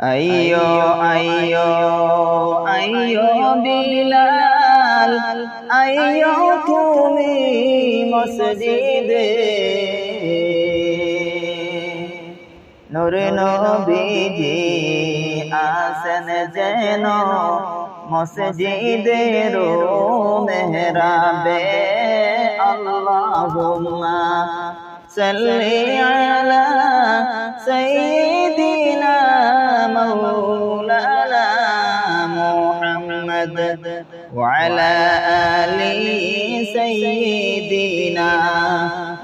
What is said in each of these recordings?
আইয়ো আইয়ো আইয়ো বিলাল, আইয়ো তুমি মসজিদে। নূর নবীজি আসেন যেন মসজিদের মেহরাবে। আল্লাহুম্মা সাল্লি আলা সাইয়্যিদিনা মাওলানা মুহাম্মদ ওয়া আলা আলি সাইয়্যিদিনা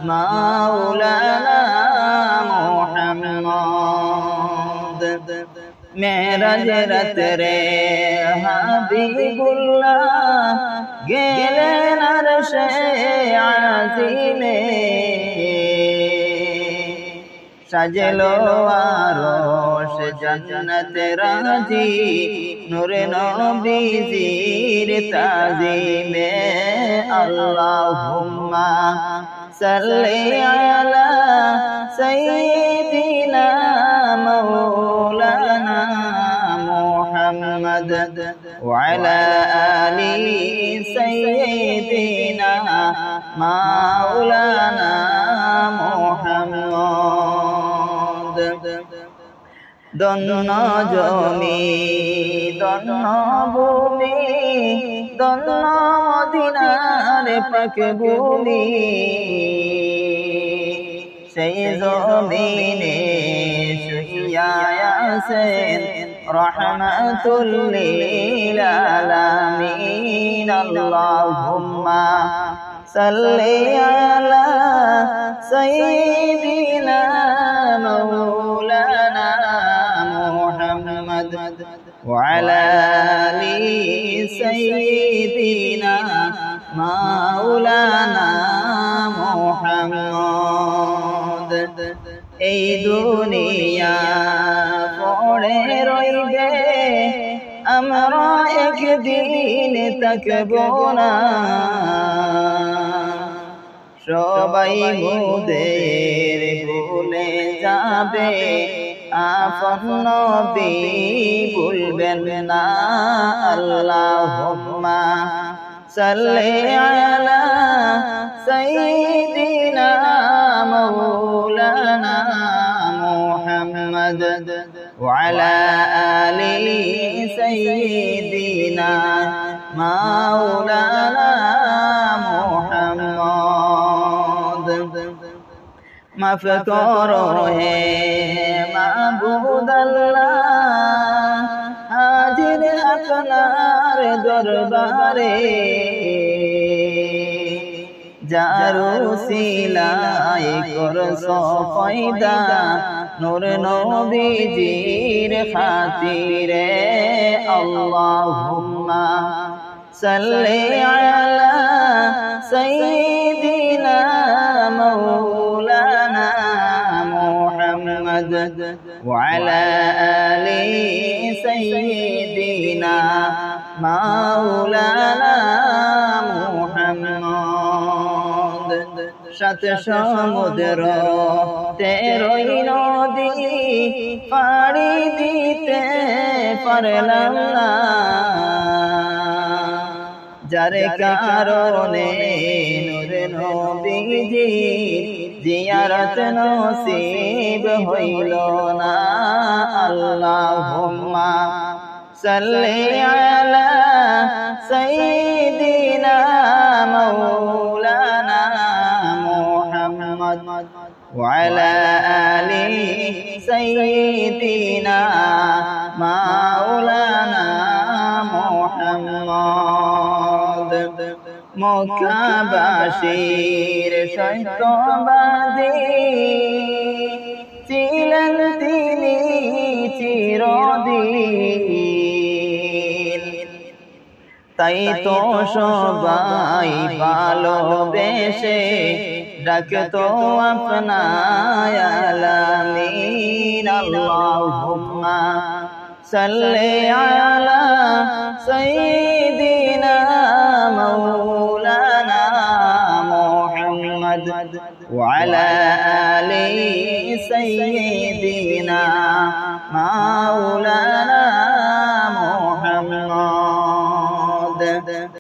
মাওলানা মুহাম্মদ। মেরাজ রাতে হাবিবুল্লাহ গেলেন আরশে আজিমে। সাজলো আরশ জান্নাত রাজি, নূরে নবীজির তাজিমে। আল্লাহুম্মা সাল্লি আলা সাইয়্যিদিনা মাওলানা মুহাম্মদ ওয়া আলা আলি সাইয়্যিদিনা মাওলানা মুহাম্মদ। দন্ন জমি দন্ন ভূমি, দন্ন মদিনার পাক ভূমি। সেই জমিনে শুইয়া আছেন রাহমাতুল লিল আলামিন। আল্লাহুম্মা সাল্লি আলা সাইয়্যিদিনা মাওলানা মুহাম্মদ ওয়া আলা আলি সাইয়্যিদিনা মাওলানা মুহাম্মদ। এই দুনিয়া পড়ে রইবে, আমরা একদিন থাকবো না। সবাই মোদের ভুলে যাবে, আপন নবী ভুলবেন না। আল্লাহুম্মা সাল্লি আলা সাইয়্যিদিনা মাওলানা মুহাম্মদ ওয়া আলা আলি সাইয়্যিদিনা মাওলানা মুহাম্মদ। মাফ করো হে মাবুদ আল্লাহ, হাজির আপনার দরবারে। যার উসিলায় করছো পয়দা, নূর নবীজির খাতিরে। আল্লাহুম্মা সাল্লি আলা সাইয়্যিদিনা মাওলানা মুহাম্মদ ওয়া আলা আলি সাইয়্যিদিনা মাওলানা মুহাম্মদ। সাত সমুদ্র তেরোই নদী পাড়ি দিতে পারলাম না, যার কারণে নূর নবীজি জিয়ারত নসিব হইল না। আল্লাহুম্মা সাল্লি আলা সাইয়্যিদিনা মাওলানা মুহাম্মদ ওয়া আলা আলি সাইয়্যিদিনা মাওলানা মুহাম্মদ। মক্কাবাসীর সত্যবাদী ছিলেন তিনি চিরদিন, তাই তো সবাই ভালোবেসে ডাকতো আপনায় আলামিন। আল্লাহুম্মা সাল্লি আলা সাইয়্যিদিনা মাওলানা মুহাম্মদ ওয়া আলা আলি সাইয়্যিদিনা মাওলানা